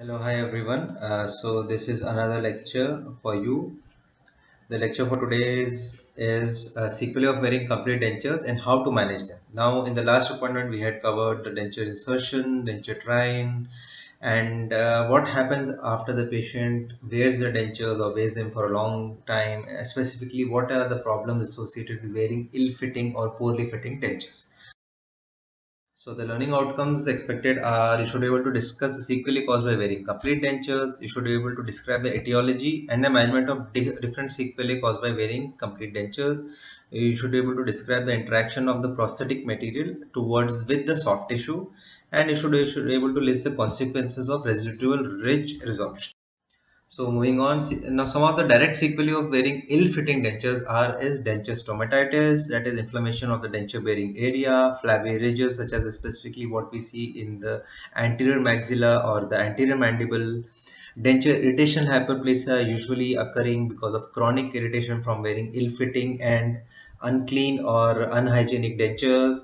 Hello, hi everyone. So this is another lecture for you. The lecture for today is sequelae of wearing complete dentures and how to manage them. Now, in the last appointment, we had covered the denture insertion, denture trying, and what happens after the patient wears the dentures or wears them for a long time. Specifically, what are the problems associated with wearing ill-fitting or poorly fitting dentures? So the learning outcomes expected are you should be able to discuss the sequelae caused by wearing complete dentures. You should be able to describe the etiology and the management of different sequelae caused by wearing complete dentures. You should be able to describe the interaction of the prosthetic material towards with the soft tissue, and you should be able to list the consequences of residual ridge resorption. So moving on, now some of the direct sequelae of wearing ill-fitting dentures are is denture stomatitis, that is inflammation of the denture-bearing area, flabby ridges, such as specifically what we see in the anterior maxilla or the anterior mandible. Denture irritation hyperplasia usually occurring because of chronic irritation from wearing ill-fitting and unclean or unhygienic dentures.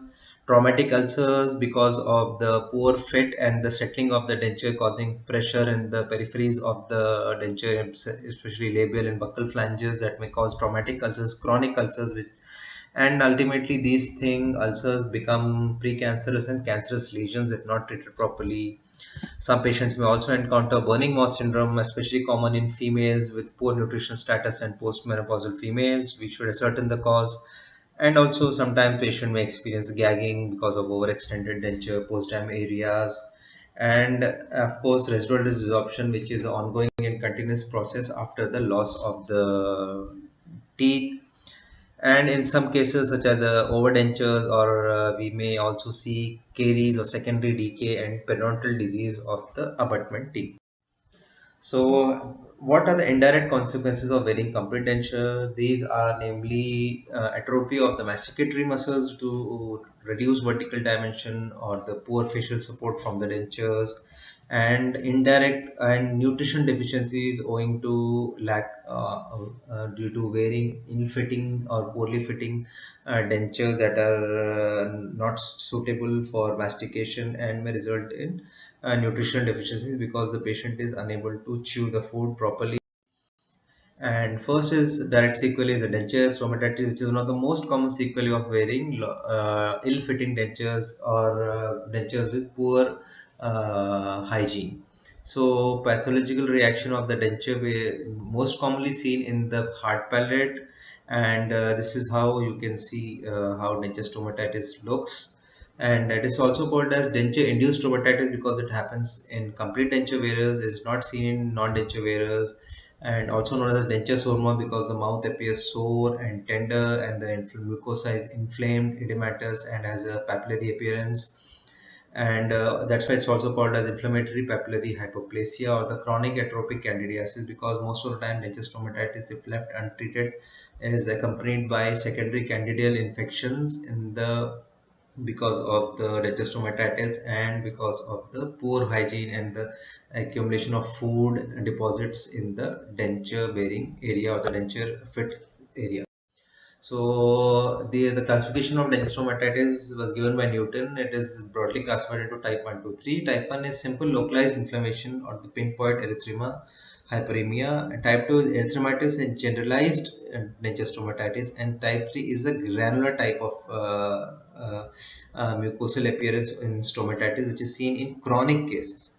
Traumatic ulcers because of the poor fit and the settling of the denture causing pressure in the peripheries of the denture, especially labial and buccal flanges, that may cause traumatic ulcers, chronic ulcers, and ultimately these ulcers become precancerous and cancerous lesions if not treated properly. Some patients may also encounter burning mouth syndrome, especially common in females with poor nutrition status and postmenopausal females. We should ascertain the cause. And also, sometimes patient may experience gagging because of overextended denture, postdam areas, and of course, residual resorption, which is an ongoing and continuous process after the loss of the teeth. And in some cases, such as overdentures, or we may also see caries or secondary decay and periodontal disease of the abutment teeth. So, what are the indirect consequences of wearing complete denture? These are namely atrophy of the masticatory muscles to reduce vertical dimension or the poor facial support from the dentures, and indirect and nutrition deficiencies owing to lack due to wearing ill-fitting or poorly fitting dentures that are not suitable for mastication and may result in nutritional deficiencies because the patient is unable to chew the food properly. And first is direct sequelae is the dentures stomatitis, which is one of the most common sequelae of wearing ill-fitting dentures or dentures with poor hygiene. So pathological reaction of the denture most commonly seen in the hard palate, and this is how you can see how denture stomatitis looks. And it is also called as denture induced stomatitis because it happens in complete denture wearers, is not seen in non-denture wearers, and also known as denture sore mouth because the mouth appears sore and tender and the mucosa is inflamed, edematous, and has a papillary appearance. And that's why it's also called as inflammatory papillary hyperplasia or the chronic atrophic candidiasis, because most of the time denture stomatitis, if left untreated, is accompanied by secondary candidal infections in the because of the stomatitis and because of the poor hygiene and the accumulation of food deposits in the denture bearing area or the denture fit area. So the classification of stomatitis was given by Newton. It is broadly classified into type 1 to 3. Type 1 is simple localized inflammation or the pinpoint erythema, hyperemia. And type 2 is erythematitis and generalized stomatitis. And type 3 is a granular type of mucosal appearance in stomatitis, which is seen in chronic cases.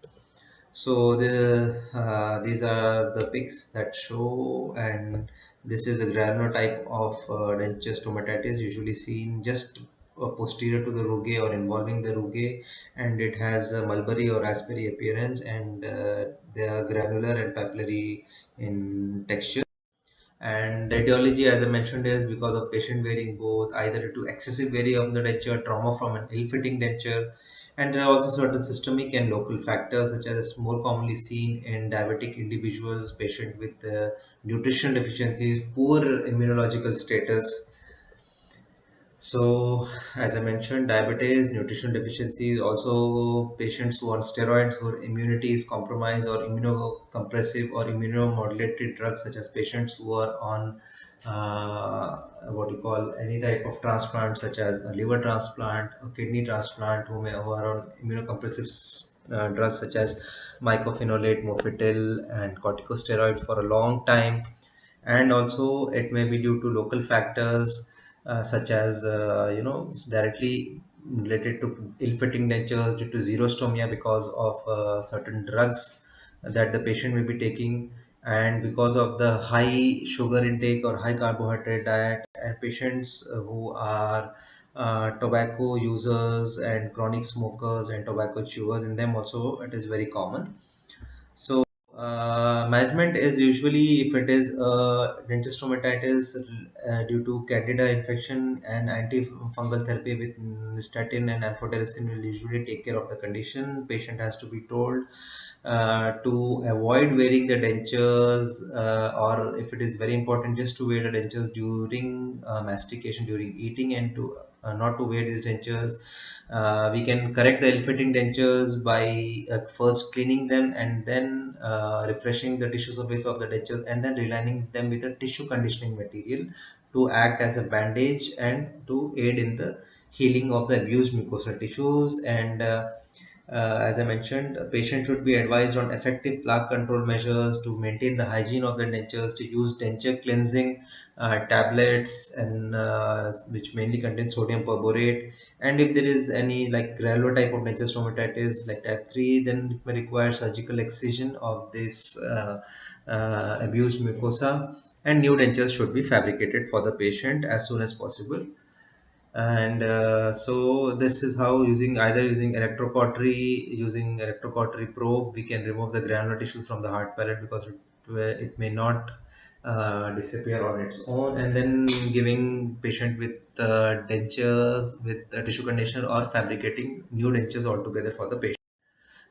So these are the pics that show, and this is a granular type of denture stomatitis, usually seen just posterior to the rugae or involving the rugae, and it has a mulberry or raspberry appearance, and they are granular and papillary in texture. And the etiology, as I mentioned, is because of patient wearing both either due to excessive wearing of the denture, trauma from an ill-fitting denture, and there are also certain systemic and local factors, such as more commonly seen in diabetic individuals, patient with nutrition deficiencies, poor immunological status. So, as I mentioned, diabetes, nutrition deficiencies, also patients who are on steroids, whose immunity is compromised, or immunocompressive or immunomodulatory drugs, such as patients who are on what you call any type of transplant, such as a liver transplant, a kidney transplant, who are on immunocompressive drugs such as mycophenolate, mofetil, and corticosteroid for a long time. And also, it may be due to local factors such as directly related to ill-fitting dentures due to xerostomia because of certain drugs that the patient may be taking, and because of the high sugar intake or high carbohydrate diet, and patients who are tobacco users and chronic smokers and tobacco chewers, in them also it is very common. So, management is usually, if it is dentist stomatitis due to candida infection, and antifungal therapy with nystatin and amphotericin will usually take care of the condition. Patient has to be told to avoid wearing the dentures, or if it is very important, just to wear the dentures during mastication, during eating, and to not to wear these dentures. We can correct the ill-fitting dentures by first cleaning them, and then refreshing the tissue surface of the dentures, and then relining them with a tissue conditioning material to act as a bandage and to aid in the healing of the abused mucosal tissues. And as I mentioned, a patient should be advised on effective plaque control measures to maintain the hygiene of the dentures, to use denture cleansing tablets, and which mainly contain sodium perborate. And if there is any like granular type of denture stomatitis like type 3, then it may require surgical excision of this abused mucosa, and new dentures should be fabricated for the patient as soon as possible. And so this is how, using electrocautery probe, we can remove the granular tissues from the hard palate, because it may not disappear on its own, and then giving patient with dentures with a tissue conditioner, or fabricating new dentures altogether for the patient.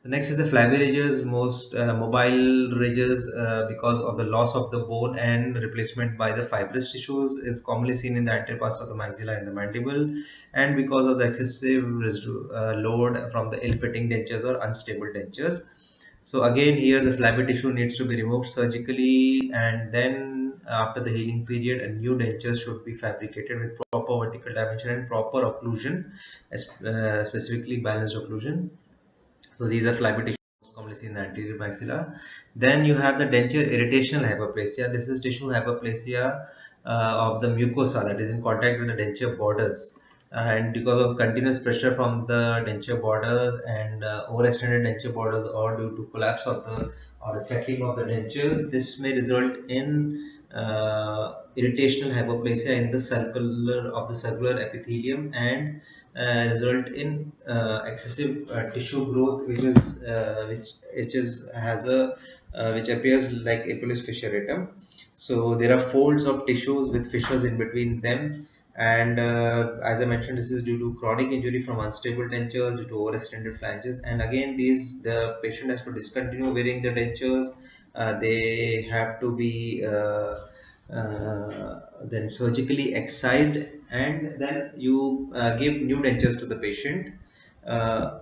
The next is the flabby ridges, most mobile ridges, because of the loss of the bone and replacement by the fibrous tissues. It's commonly seen in the anterior parts of the maxilla and the mandible, and because of the excessive load from the ill-fitting dentures or unstable dentures. So again, here the flabby tissue needs to be removed surgically, and then after the healing period, a new denture should be fabricated with proper vertical dimension and proper occlusion, specifically balanced occlusion. So these are flabby tissues commonly seen in the anterior maxilla. Then you have the denture irritational hyperplasia. This is tissue hyperplasia of the mucosa that is in contact with the denture borders. And because of continuous pressure from the denture borders, and overextended denture borders, or due to collapse of the or the settling of the dentures, this may result in irritational hyperplasia in the circular epithelium, and result in excessive tissue growth, which is has a which appears like Epulis fissuratum. So there are folds of tissues with fissures in between them, and as I mentioned, this is due to chronic injury from unstable dentures, due to overextended flanges. And again, these the patient has to discontinue wearing the dentures. They have to be then surgically excised, and then you give new dentures to the patient. Uh,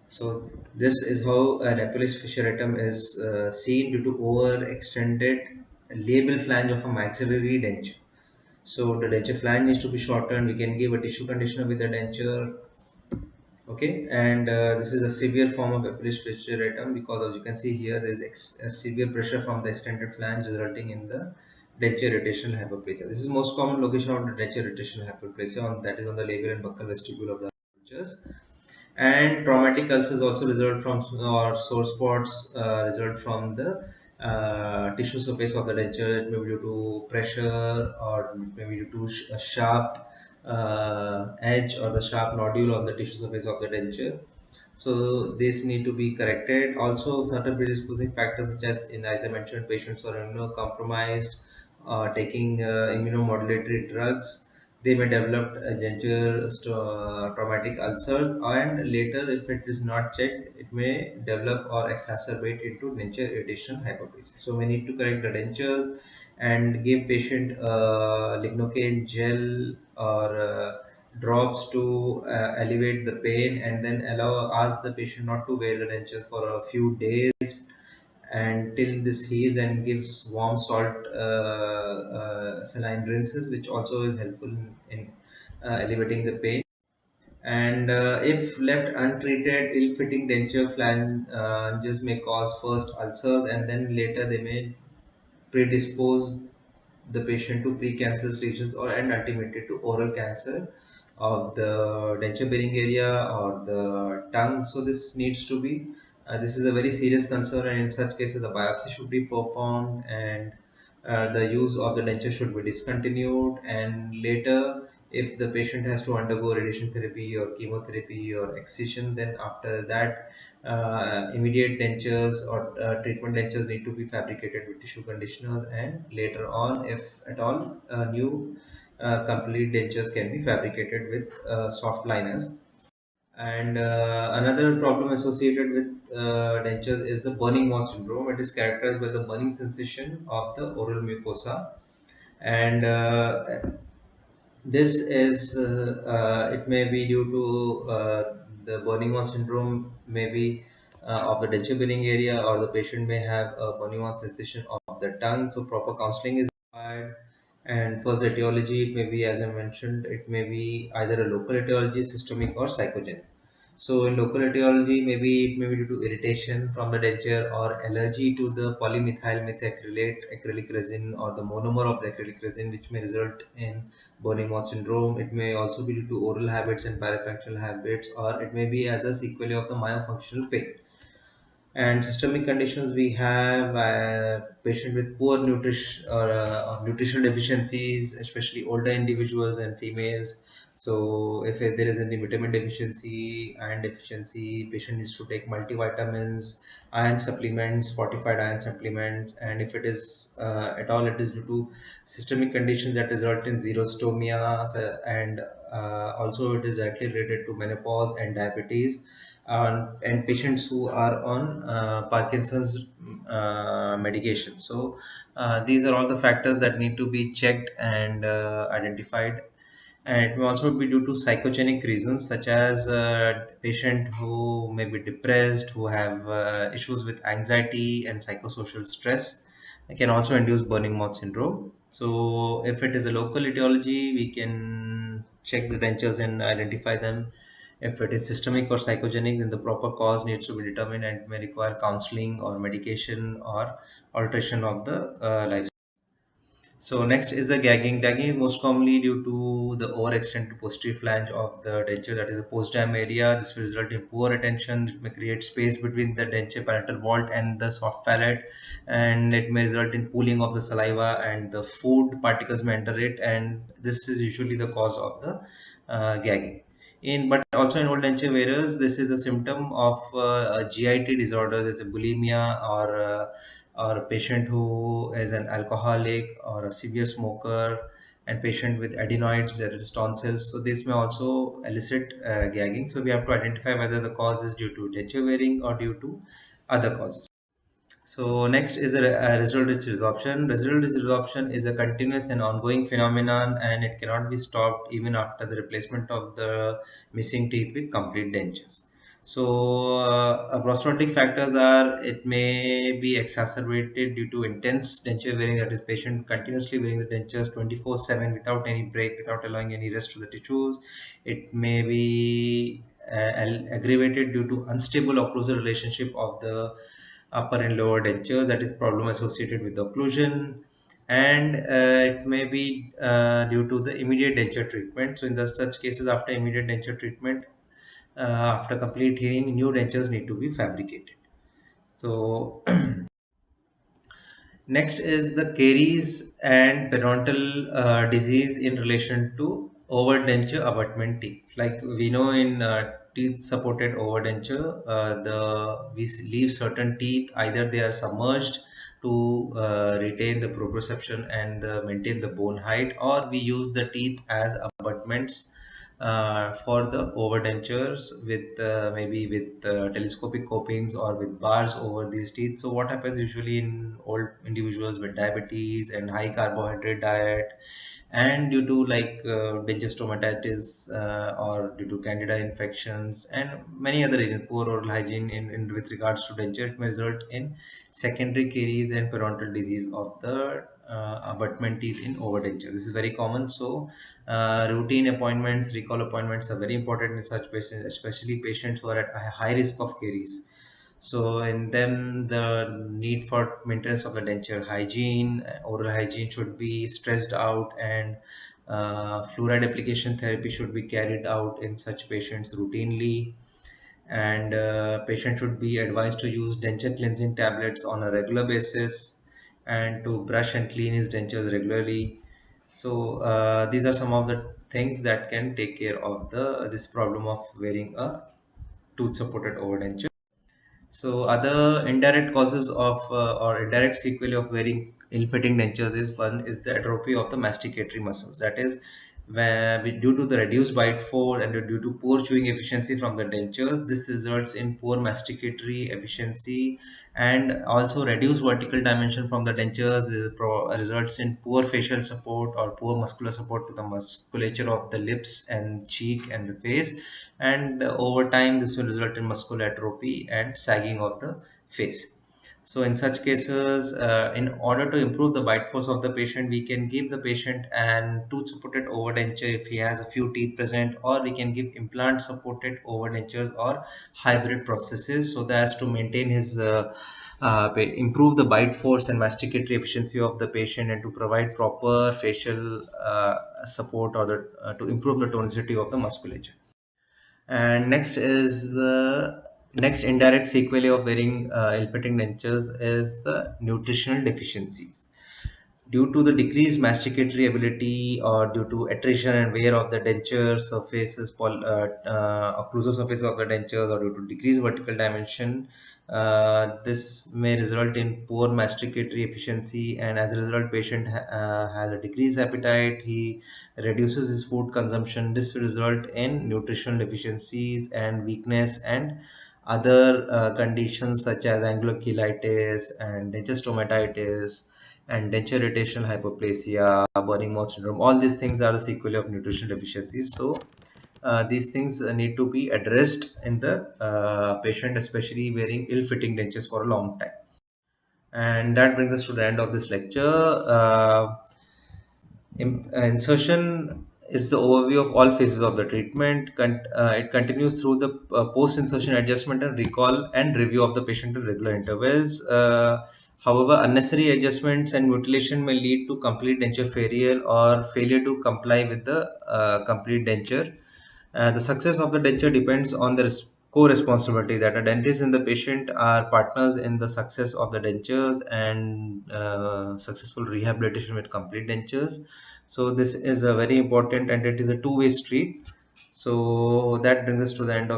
so this is how an Epulis fissuratum is seen due to overextended label flange of a maxillary denture. So the denture flange needs to be shortened. We can give a tissue conditioner with the denture. Okay, and this is a severe form of Epulis fissuratum, because as you can see here, there is a severe pressure from the extended flange, resulting in the denture rotational hyperplasia. This is most common location of the denture rotational hyperplasia, that is on the labial and buccal vestibule of the dentures. And traumatic ulcers also result from, or sore spots result from the tissue surface of the denture. It may be due to pressure, or maybe due to a sharp edge or the sharp nodule on the tissue surface of the denture. So this need to be corrected. Also, certain predisposing factors, such as, as I mentioned, patients are immunocompromised, taking immunomodulatory drugs, they may develop a traumatic ulcers, and later, if it is not checked, it may develop or exacerbate into denture irritation hyperplasia. So we need to correct the dentures, and give patient lignocaine gel, or drops to alleviate the pain, and then ask the patient not to wear the dentures for a few days, and till this heals and gives warm salt saline rinses, which also is helpful in elevating the pain. And if left untreated, ill-fitting denture flanges may cause first ulcers, and then later they may predispose the patient to precancerous lesions or and ultimately to oral cancer of the denture bearing area or the tongue. So this needs to be this is a very serious concern, and in such cases the biopsy should be performed, and the use of the denture should be discontinued. And later, if the patient has to undergo radiation therapy or chemotherapy or excision, then after that immediate dentures or treatment dentures need to be fabricated with tissue conditioners, and later on, if at all, new complete dentures can be fabricated with soft liners. And another problem associated with dentures is the burning mouth syndrome. It is characterized by the burning sensation of the oral mucosa, and this is it may be due to the burning on syndrome, maybe of the denture bearing area, or the patient may have a burning on sensation of the tongue. So proper counseling is required. And for the etiology, it may be, as I mentioned, it may be either a local etiology, systemic, or psychogenic. So in local etiology, maybe it may be due to irritation from the denture or allergy to the polymethyl methacrylate acrylic resin or the monomer of the acrylic resin, which may result in burning mouth syndrome. It may also be due to oral habits and parafunctional habits, or it may be as a sequelae of the myofunctional pain. And systemic conditions, we have patient with poor nutrition or nutritional deficiencies, especially older individuals and females. So if there is any vitamin deficiency, iron deficiency, patient needs to take multivitamins, iron supplements, fortified iron supplements. And if it is at all, it is due to systemic conditions that result in xerostomia, and also it is directly related to menopause and diabetes, and patients who are on Parkinson's medication. So these are all the factors that need to be checked and identified. And it may also be due to psychogenic reasons, such as patient who may be depressed, who have issues with anxiety and psychosocial stress. It can also induce burning mouth syndrome. So if it is a local etiology, we can check the dentures and identify them. If it is systemic or psychogenic, then the proper cause needs to be determined and may require counseling or medication or alteration of the lifestyle. So next is the gagging. Gagging is most commonly due to the overextended posterior flange of the denture, that is a postdam area. This will result in poor retention. It may create space between the denture palatal vault and the soft palate, and it may result in pooling of the saliva and the food particles may enter it, and this is usually the cause of the gagging. In but also in old denture wearers, this is a symptom of a GIT disorders, as a bulimia, or a patient who is an alcoholic or a severe smoker, and patient with adenoids, that is tonsils. So this may also elicit gagging. So we have to identify whether the cause is due to denture wearing or due to other causes. So next is a residual resorption. Residual resorption is a continuous and ongoing phenomenon, and it cannot be stopped even after the replacement of the missing teeth with complete dentures. So prosthodontic factors are, it may be exacerbated due to intense denture wearing, that is patient continuously wearing the dentures 24/7 without any break, without allowing any rest to the tissues. It may be aggravated due to unstable occlusal relationship of the upper and lower dentures, that is problem associated with the occlusion. And it may be due to the immediate denture treatment. So in the such cases, after immediate denture treatment, after complete healing, new dentures need to be fabricated. So next is the caries and periodontal disease in relation to overdenture abutment teeth. Like we know in teeth supported overdenture, we leave certain teeth, either they are submerged to retain the proprioception and maintain the bone height, or we use the teeth as abutments For the overdentures with maybe with telescopic copings or with bars over these teeth. So what happens usually in old individuals with diabetes and high carbohydrate diet, and due to like denture stomatitis or due to candida infections and many other reasons, poor oral hygiene in with regards to denture, it may result in secondary caries and periodontal disease of the abutment teeth in overdentures. This is very common. So routine appointments, recall appointments are very important in such patients, especially patients who are at a high risk of caries. So in them, the need for maintenance of the denture hygiene, oral hygiene should be stressed out, and fluoride application therapy should be carried out in such patients routinely. And patient should be advised to use denture cleansing tablets on a regular basis, and to brush and clean his dentures regularly. So these are some of the things that can take care of the this problem of wearing a tooth supported overdenture. So other indirect causes of or indirect sequelae of wearing ill-fitting dentures is, one is the atrophy of the masticatory muscles. That is, where due to the reduced bite force and due to poor chewing efficiency from the dentures, this results in poor masticatory efficiency, and also reduced vertical dimension from the dentures results in poor facial support or poor muscular support to the musculature of the lips and cheek and the face, and over time this will result in muscular atrophy and sagging of the face. So in such cases, in order to improve the bite force of the patient, we can give the patient an tooth supported overdenture if he has a few teeth present, or we can give implant supported overdentures or hybrid processes, so that as to maintain his improve the bite force and masticatory efficiency of the patient, and to provide proper facial support, or to improve the tonicity of the musculature. And next is the next indirect sequelae of wearing ill-fitting dentures is the nutritional deficiencies. Due to the decreased masticatory ability, or due to attrition and wear of the denture surfaces, occlusal surface of the dentures, or due to decreased vertical dimension, this may result in poor masticatory efficiency, and as a result, patient has a decreased appetite. He reduces his food consumption. This will result in nutritional deficiencies and weakness, and other conditions such as angulocheilitis and denture stomatitis and denture irritational hyperplasia, burning mouth syndrome. All these things are the sequelae of nutritional deficiencies. So these things need to be addressed in the patient, especially wearing ill-fitting dentures for a long time. And that brings us to the end of this lecture. Insertion is the overview of all phases of the treatment. It continues through the post-insertion adjustment and recall and review of the patient at regular intervals. However, unnecessary adjustments and mutilation may lead to complete denture failure or failure to comply with the complete denture. The success of the denture depends on the co-responsibility that a dentist and the patient are partners in the success of the dentures and successful rehabilitation with complete dentures. So this is a very important, and it is a two-way street. So that brings us to the end of